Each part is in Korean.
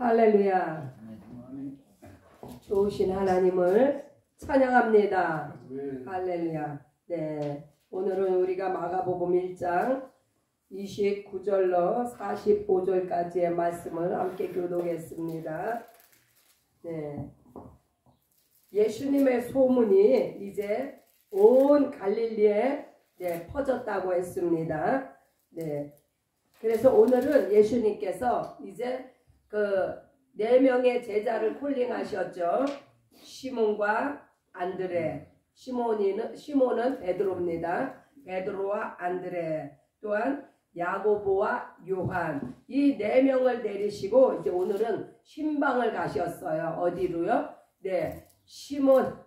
할렐루야. 좋으신 하나님을 찬양합니다. 할렐루야. 네, 오늘은 우리가 마가복음 1장 29절로 45절까지의 말씀을 함께 교독했습니다. 네, 예수님의 소문이 이제 온 갈릴리에 퍼졌다고 했습니다. 네, 그래서 오늘은 예수님께서 이제 그 4명의 제자를 콜링하셨죠. 시몬과 안드레, 시몬은 베드로입니다. 베드로와 안드레, 또한 야고보와 요한, 이 4명을 데리시고 이제 오늘은 신방을 가셨어요. 어디로요? 네, 시몬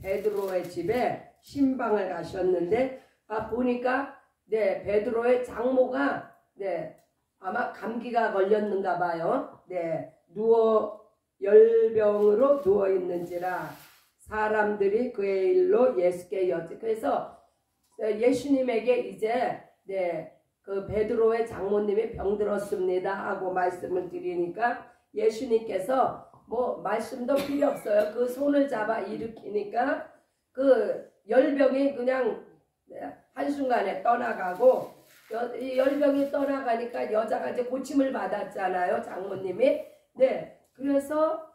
베드로의 집에 신방을 가셨는데 보니까 베드로의 장모가 아마 감기가 걸렸는가 봐요. 열병으로 누워 있는지라 사람들이 그의 일로 예수께 여쭈. 그래서 예수님에게 이제 그 베드로의 장모님이 병들었습니다 하고 말씀을 드리니까 예수님께서 뭐 말씀도 필요 없어요. 그 손을 잡아 일으키니까 그 열병이 그냥 한순간에 떠나가고, 이 열병이 떠나가니까 여자가 이제 고침을 받았잖아요. 장모님이. 그래서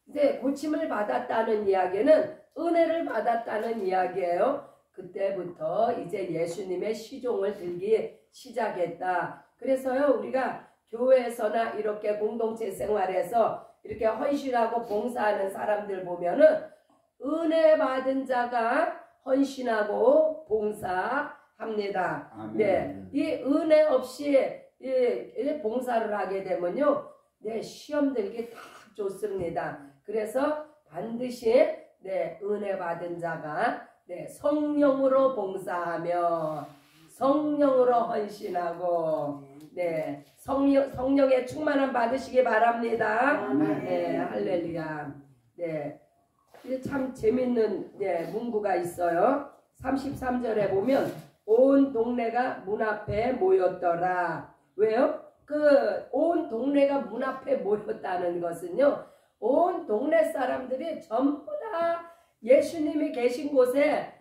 이제 고침을 받았다는 이야기는 은혜를 받았다는 이야기예요. 그때부터 이제 예수님의 시종을 들기 시작했다. 그래서요, 우리가 교회에서나 이렇게 공동체 생활에서 이렇게 헌신하고 봉사하는 사람들 보면은 은혜 받은 자가 헌신하고 봉사합니다. 아멘. 이 은혜 없이 이 봉사를 하게 되면요, 시험 들기 다 좋습니다. 그래서 반드시 은혜 받은 자가 성령으로 봉사하며 성령으로 헌신하고 성령의 충만함 받으시기 바랍니다. 할렐루야. 참 재밌는 문구가 있어요. 33절에 보면 온 동네가 문 앞에 모였더라. 왜요? 그 온 동네가 문 앞에 모였다는 것은요, 온 동네 사람들이 전부 다 예수님이 계신 곳에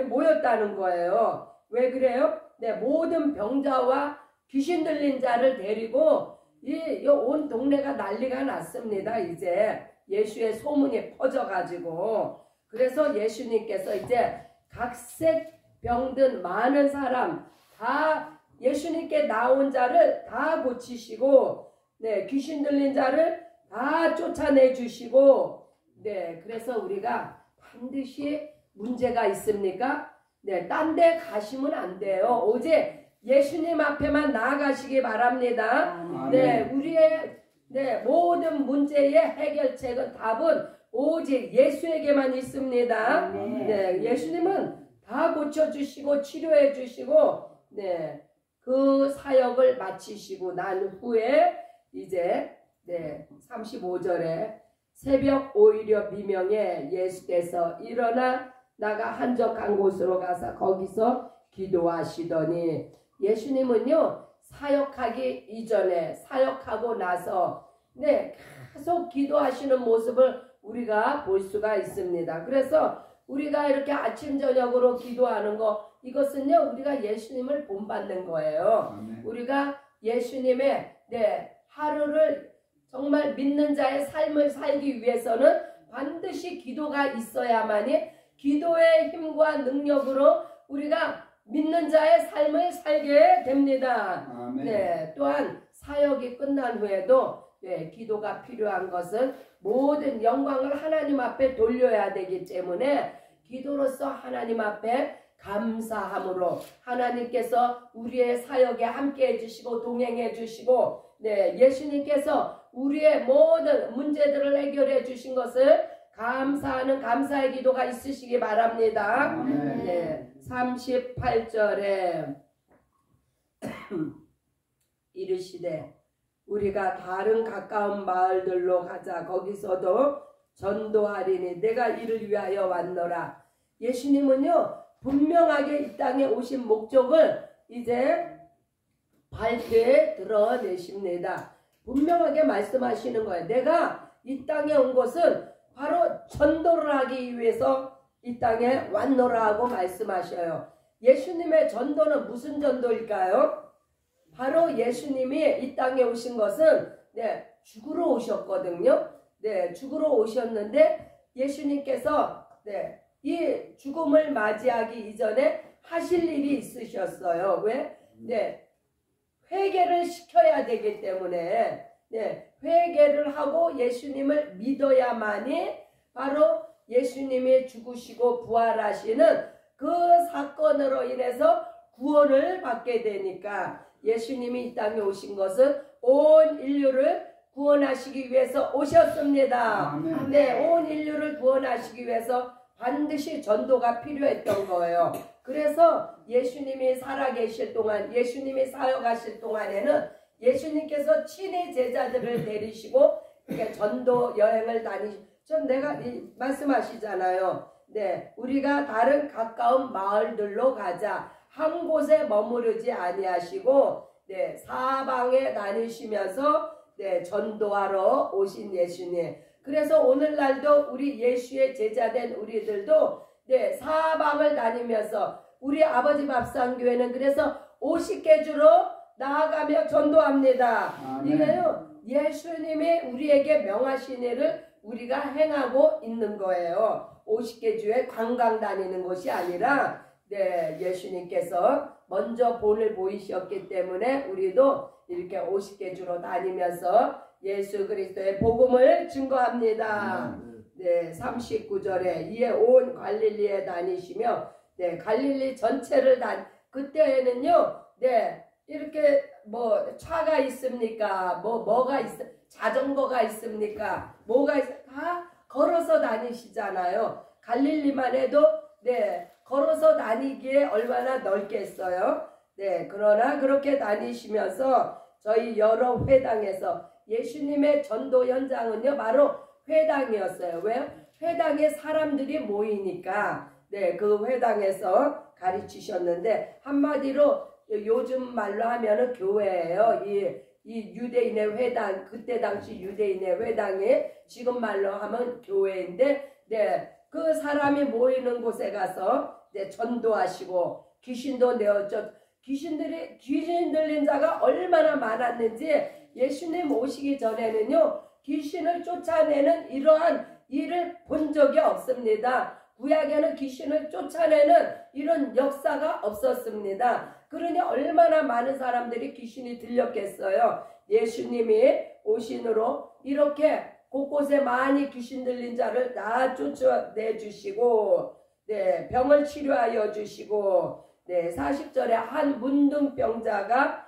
모였다는 거예요. 왜 그래요? 모든 병자와 귀신 들린 자를 데리고 이 온 동네가 난리가 났습니다. 이제 예수의 소문이 퍼져가지고. 그래서 예수님께서 이제 각색 병든 많은 사람 다 예수님께 나온 자를 다 고치시고, 귀신 들린 자를 다 쫓아내 주시고, 그래서 우리가 반드시 문제가 있습니까? 딴 데 가시면 안 돼요. 오직 예수님 앞에만 나아가시기 바랍니다. 우리의 모든 문제의 해결책은, 답은 오직 예수에게만 있습니다. 예수님은 다 고쳐주시고 치료해 주시고 그 사역을 마치시고 난 후에 이제 35절에 새벽 오히려 미명에 예수께서 일어나 나가 한적한 곳으로 가서 거기서 기도하시더니, 예수님은요 사역하기 이전에 사역하고 나서 계속 기도하시는 모습을 우리가 볼 수가 있습니다. 그래서 우리가 이렇게 아침 저녁으로 기도하는 거, 이것은요 우리가 예수님을 본받는 거예요. 아멘. 우리가 예수님의 하루를 정말 믿는 자의 삶을 살기 위해서는 반드시 기도가 있어야만이 기도의 힘과 능력으로 우리가 믿는 자의 삶을 살게 됩니다. 아멘. 또한 사역이 끝난 후에도 기도가 필요한 것은 모든 영광을 하나님 앞에 돌려야 되기 때문에 기도로서 하나님 앞에 감사함으로 하나님께서 우리의 사역에 함께 해주시고 동행해 주시고 예수님께서 우리의 모든 문제들을 해결해 주신 것을 감사하는 감사의 기도가 있으시기 바랍니다. 38절에 이르시되 우리가 다른 가까운 마을들로 가자. 거기서도 전도하리니 내가 이를 위하여 왔노라. 예수님은요 분명하게 이 땅에 오신 목적을 이제 밝게 드러내십니다. 분명하게 말씀하시는 거예요. 내가 이 땅에 온 것은 바로 전도를 하기 위해서 이 땅에 왔노라 하고 말씀하셔요. 예수님의 전도는 무슨 전도일까요? 바로 예수님이 이 땅에 오신 것은 죽으러 오셨거든요. 죽으러 오셨는데 예수님께서 이 죽음을 맞이하기 이전에 하실 일이 있으셨어요. 왜? 회개를 시켜야 되기 때문에 회개를 하고 예수님을 믿어야만이 바로 예수님이 죽으시고 부활하시는 그 사건으로 인해서 구원을 받게 되니까 예수님이 이 땅에 오신 것은 온 인류를 구원하시기 위해서 오셨습니다. 온 인류를 구원하시기 위해서 반드시 전도가 필요했던 거예요. 그래서 예수님이 살아계실 동안, 예수님이 사역하실 동안에는 예수님께서 친히 제자들을 데리시고 전도 여행을 전 내가 말씀하시잖아요. 우리가 다른 가까운 마을들로 가자. 한 곳에 머무르지 아니하시고 사방에 다니시면서 전도하러 오신 예수님. 그래서 오늘날도 우리 예수의 제자된 우리들도 사방을 다니면서 우리 아버지 밥상교회는 그래서 50개 주로 나아가며 전도합니다. 이게요, 예수님이 우리에게 명하신 일을 우리가 행하고 있는 거예요. 50개 주에 관광 다니는 것이 아니라 예수님께서 먼저 본을 보이셨기 때문에 우리도 이렇게 50개 주로 다니면서 예수 그리스도의 복음을 증거합니다. 39절에 이에 온 갈릴리에 다니시며 갈릴리 전체를 그때에는요 이렇게 뭐 차가 있습니까? 뭐가 자전거가 있습니까? 다 걸어서 다니시잖아요. 갈릴리만 해도 걸어서 다니기에 얼마나 넓겠어요. 그러나 그렇게 다니시면서 저희 여러 회당에서 예수님의 전도 현장은요 바로 회당이었어요. 왜요? 회당에 사람들이 모이니까 그 회당에서 가르치셨는데 한마디로 요즘 말로 하면은 교회예요. 이 유대인의 회당, 그때 당시 유대인의 회당이 지금 말로 하면 교회인데 그 사람이 모이는 곳에 가서 전도하시고 귀신도 내어줘. 귀신 들린 자가 얼마나 많았는지 예수님 오시기 전에는요 귀신을 쫓아내는 이러한 일을 본 적이 없습니다. 구약에는 귀신을 쫓아내는 이런 역사가 없었습니다. 그러니 얼마나 많은 사람들이 귀신이 들렸겠어요. 예수님이 오신으로 이렇게 곳곳에 많이 귀신 들린 자를 다 쫓아내 주시고 병을 치료하여 주시고 40절에 한 문둥병자가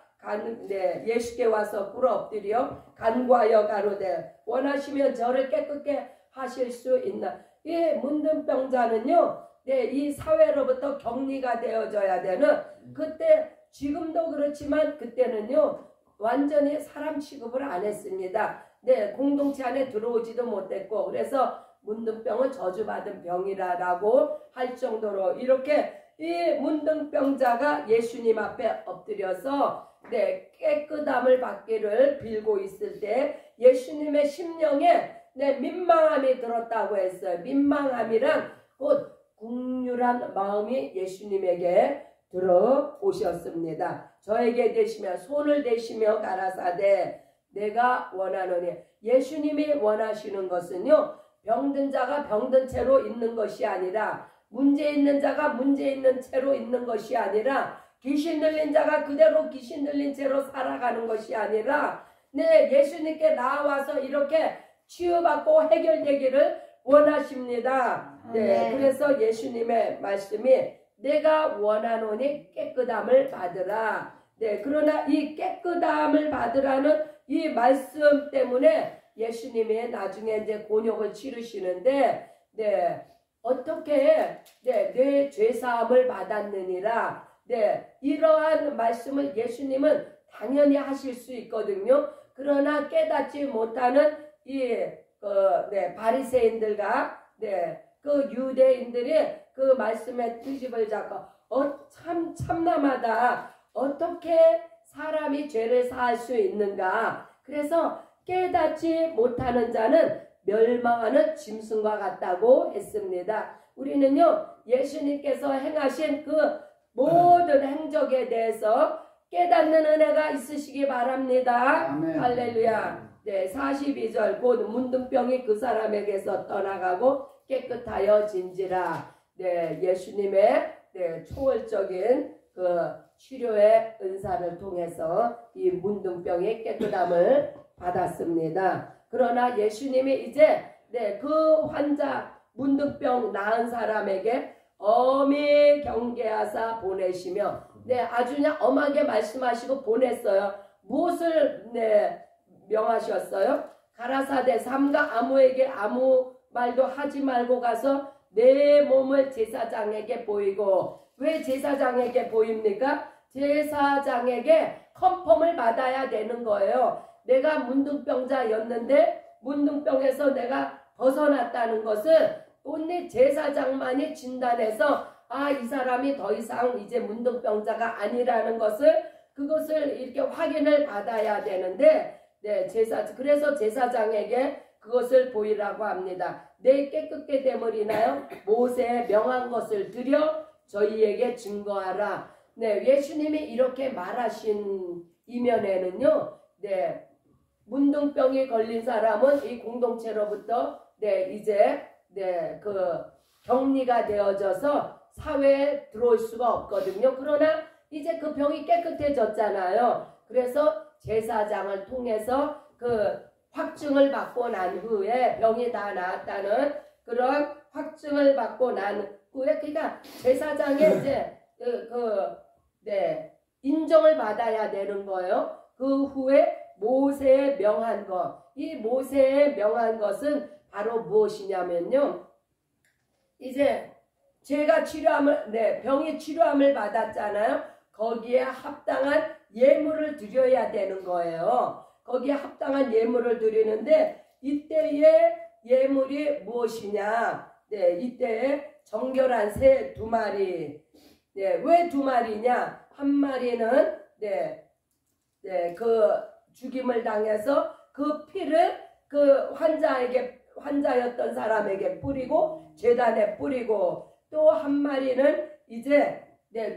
예수께 와서 꿇어 엎드려 간구하여 가로되 원하시면 저를 깨끗게 하실 수 있나. 이 문둥병자는요 이 사회로부터 격리가 되어져야 되는 그때 지금도 그렇지만 그때는요 완전히 사람 취급을 안 했습니다. 공동체 안에 들어오지도 못했고 그래서 문둥병은 저주받은 병이라고 할 정도로 이렇게 이 문둥병자가 예수님 앞에 엎드려서 깨끗함을 받기를 빌고 있을 때 예수님의 심령에 민망함이 들었다고 했어요. 민망함이란 곧 국률한 마음이 예수님에게 들어오셨습니다. 저에게 대시며 손을 대시며 가라사대 내가 원하노니. 예수님이 원하시는 것은요 병든 자가 병든 채로 있는 것이 아니라 문제 있는 자가 문제 있는 채로 있는 것이 아니라 귀신 들린 자가 그대로 귀신 들린 채로 살아가는 것이 아니라 예수님께 나와서 이렇게 치유받고 해결되기를 원하십니다. 그래서 예수님의 말씀이 내가 원하노니 깨끗함을 받으라. 그러나 이 깨끗함을 받으라는 이 말씀 때문에 예수님이 나중에 이제 곤욕을 치르시는데 어떻게 내 죄사함을 받았느니라. 이러한 말씀을 예수님은 당연히 하실 수 있거든요. 그러나 깨닫지 못하는 이 바리새인들과 그 유대인들이 그 말씀의 트집을 잡고 참남하다. 어떻게 사람이 죄를 사할 수 있는가. 그래서 깨닫지 못하는 자는 멸망하는 짐승과 같다고 했습니다. 우리는요, 예수님께서 행하신 그 모든 행적에 대해서 깨닫는 은혜가 있으시기 바랍니다. 아멘. 할렐루야. 네, 42절 곧 문둥병이 그 사람에게서 떠나가고 깨끗하여 진지라. 네, 예수님의 초월적인 그 치료의 은사를 통해서 이 문둥병의 깨끗함을 받았습니다. 그러나 예수님이 이제 그 환자 문둥병 나은 사람에게 엄히 경계하사 보내시며 아주 그냥 엄하게 말씀하시고 보냈어요. 무엇을 명하셨어요? 가라사대 삼가 아무에게 아무 말도 하지 말고 가서 내 몸을 제사장에게 보이고. 왜 제사장에게 보입니까? 제사장에게 컨펌을 받아야 되는 거예요. 내가 문둥병자였는데 문둥병에서 내가 벗어났다는 것을 온리 제사장만이 진단해서 이 사람이 더 이상 이제 문둥병자가 아니라는 것을 그것을 이렇게 확인을 받아야 되는데 그래서 제사장에게 그것을 보이라고 합니다. 내 깨끗게 됨을이나요? 모세의 명한 것을 드려 저희에게 증거하라. 예수님이 이렇게 말하신 이면에는요, 문둥병이 걸린 사람은 이 공동체로부터 이제 그 격리가 되어져서 사회에 들어올 수가 없거든요. 그러나 이제 그 병이 깨끗해졌잖아요. 그래서 제사장을 통해서 그 확증을 받고 난 후에 병이 다 나았다는 그런 확증을 받고 난 후에 그러니까 제사장의 이제 인정을 받아야 되는 거예요. 그 후에 모세의 명한 것, 이 모세의 명한 것은 바로 무엇이냐면요. 이제 제가 병이 치료함을 받았잖아요. 거기에 합당한 예물을 드려야 되는 거예요. 거기에 합당한 예물을 드리는데 이때의 예물이 무엇이냐? 이때에 정결한 새 2마리. 왜 2마리냐? 한 마리는 그 죽임을 당해서 그 피를 그 환자였던 사람에게 뿌리고 제단에 뿌리고 또 한 마리는 이제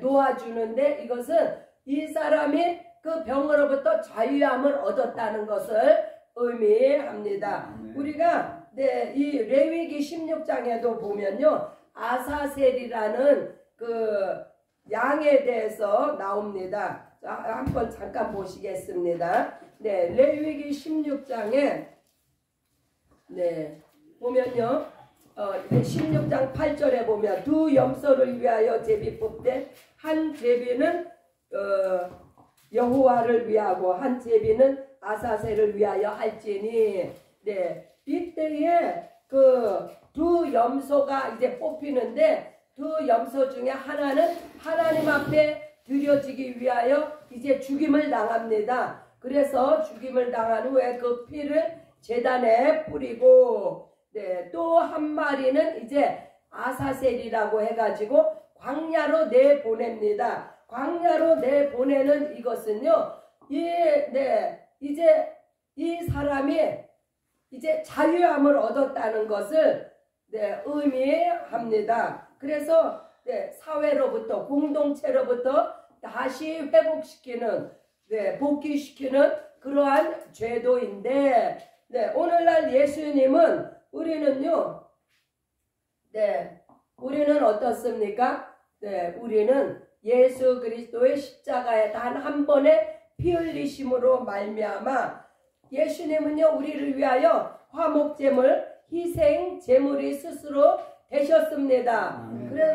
놓아주는데 이것은 이 사람이 그 병으로부터 자유함을 얻었다는 것을 의미합니다. 우리가 이 레위기 16장에도 보면요, 아사셀이라는 그 양에 대해서 나옵니다. 자, 한번 잠깐 보시겠습니다. 레위기 16장에 보면요, 16장 8절에 보면 두 염소를 위하여 제비 뽑되 한 제비는 여호와를 위하고 한 제비는 아사셀을 위하여 할지니. 이때에 그 두 염소가 이제 뽑히는데 두 염소 중에 하나는 하나님 앞에 드려지기 위하여 이제 죽임을 당합니다. 그래서 죽임을 당한 후에 그 피를 제단에 뿌리고 또 한 마리는 이제 아사셀이라고 해가지고 광야로 내보냅니다. 광야로 내보내는 이것은요, 이제 이 사람이 이제 자유함을 얻었다는 것을 의미합니다. 그래서 사회로부터 공동체로부터 다시 회복시키는 복귀시키는 그러한 제도인데 오늘날 예수님은 우리는요, 우리는 어떻습니까? 우리는 예수 그리스도의 십자가에 단 한 번의 피 흘리심으로 말미암아 예수님은요, 우리를 위하여 화목제물, 희생 제물이 스스로 되셨습니다.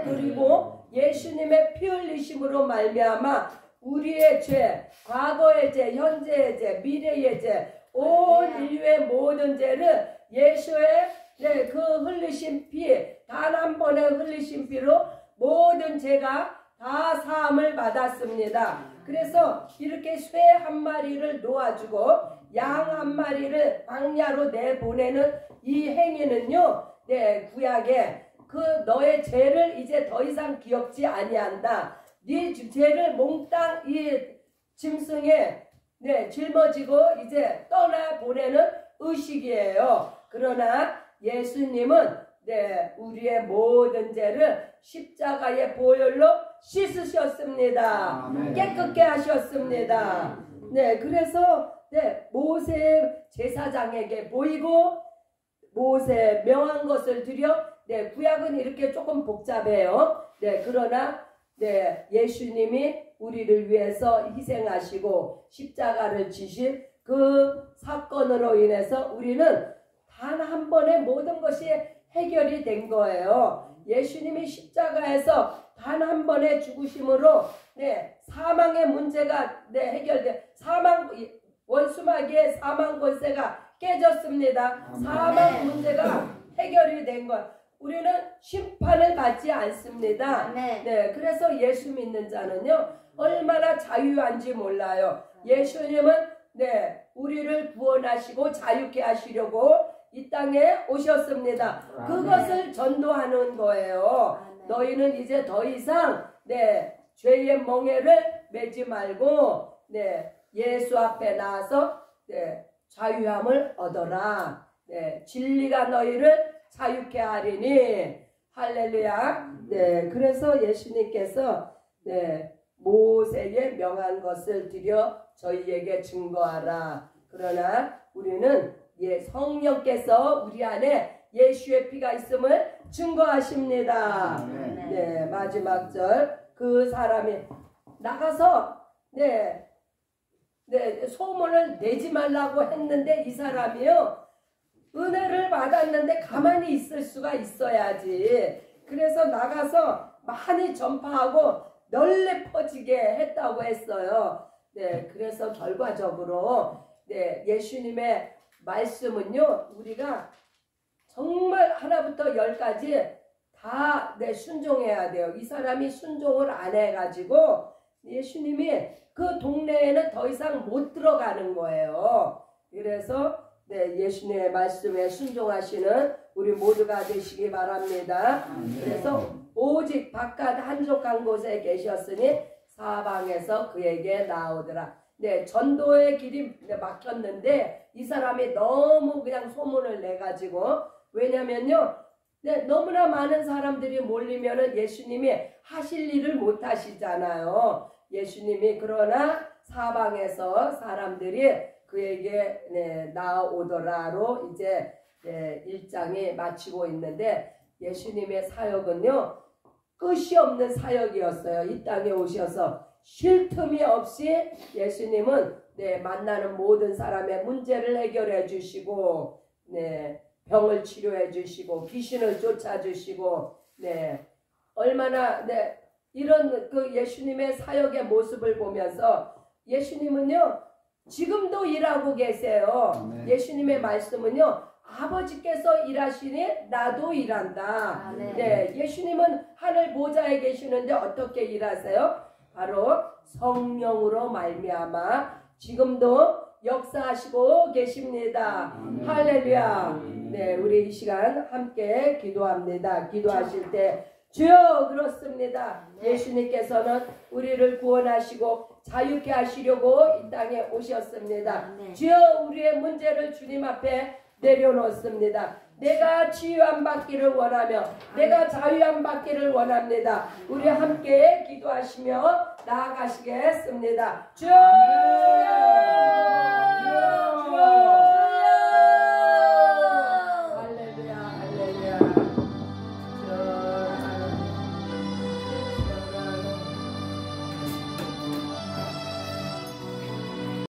그리고 예수님의 피 흘리심으로 말미암아 우리의 죄, 과거의 죄, 현재의 죄, 미래의 죄, 온 인류의 모든 죄를 예수의 그 흘리신 피, 단 한 번의 흘리신 피로 모든 죄가 다 사함을 받았습니다. 그래서 이렇게 쇠 한 마리를 놓아주고 양 한 마리를 광야로 내보내는 이 행위는요, 구약에 그 너의 죄를 이제 더 이상 기억지 아니한다. 네 죄를 몽땅 이 짐승의 네, 짊어지고 이제 떠나 보내는 의식이에요. 그러나 예수님은 네, 우리의 모든 죄를 십자가의 보혈로 씻으셨습니다. 아멘. 깨끗게 하셨습니다. 네, 그래서 네, 모세 제사장에게 보이고 모세 명한 것을 드려 네, 구약은 이렇게 조금 복잡해요. 네, 그러나 네, 예수님이 우리를 위해서 희생하시고 십자가를 지신 그 사건으로 인해서 우리는 단 한 번에 모든 것이 해결이 된 거예요. 예수님이 십자가에서 단 한 번의 죽으심으로 네, 사망의 문제가 네, 해결돼 사망 원수마귀의 사망 권세가 깨졌습니다. 사망 문제가 해결이 된 것. 우리는 심판을 받지 않습니다. 네, 그래서 예수 믿는 자는요 얼마나 자유한지 몰라요. 예수님은 네, 우리를 구원하시고 자유케 하시려고 이 땅에 오셨습니다. 그것을 전도하는 거예요. 너희는 이제 더 이상 네, 죄의 멍에를 매지 말고 네, 예수 앞에 나와서 네, 자유함을 얻어라. 네, 진리가 너희를 자유케 하리니. 할렐루야. 네, 그래서 예수님께서 네, 모세에 명한 것을 드려 저희에게 증거하라. 그러나 우리는 성령께서 우리 안에 예수의 피가 있음을 증거하십니다. 네, 마지막 절. 그 사람이 나가서 네, 소문을 내지 말라고 했는데 이 사람이요 은혜를 받았는데 가만히 있을 수가 있어야지. 그래서 나가서 많이 전파하고 널리 퍼지게 했다고 했어요. 네, 그래서 결과적으로 네, 예수님의 말씀은요 우리가 정말 하나부터 열까지 다 네, 순종해야 돼요. 이 사람이 순종을 안 해가지고 예수님이 그 동네에는 더 이상 못 들어가는 거예요. 그래서 네, 예수님의 말씀에 순종하시는 우리 모두가 되시기 바랍니다. 그래서 오직 바깥 한적한 곳에 계셨으니 사방에서 그에게 나오더라. 네, 전도의 길이 막혔는데 이 사람이 너무 그냥 소문을 내가지고 왜냐면요 네, 너무나 많은 사람들이 몰리면은 예수님이 하실 일을 못 하시잖아요. 예수님이 그러나 사방에서 사람들이 그에게 네, 나오더라로 이제 네, 1장이 마치고 있는데 예수님의 사역은요 끝이 없는 사역이었어요. 이 땅에 오셔서 쉴 틈이 없이 예수님은 네, 만나는 모든 사람의 문제를 해결해 주시고 네, 병을 치료해 주시고 귀신을 쫓아 주시고 네, 얼마나 네, 이런 그 예수님의 사역의 모습을 보면서 예수님은요 지금도 일하고 계세요. 예수님의 말씀은요 아버지께서 일하시니 나도 일한다. 네, 예수님은 하늘 보좌에 계시는데 어떻게 일하세요? 바로 성령으로 말미암아 지금도 역사하시고 계십니다. 할렐루야. 네, 우리 이 시간 함께 기도합니다. 기도하실 때 주여 그렇습니다. 예수님께서는 우리를 구원하시고 자유케 하시려고 이 땅에 오셨습니다. 주여 우리의 문제를 주님 앞에 내려놓습니다. 내가 치유함 받기를 원하며 내가 자유함 받기를 원합니다. 우리 함께 기도하시며 나아가시겠습니다. 주여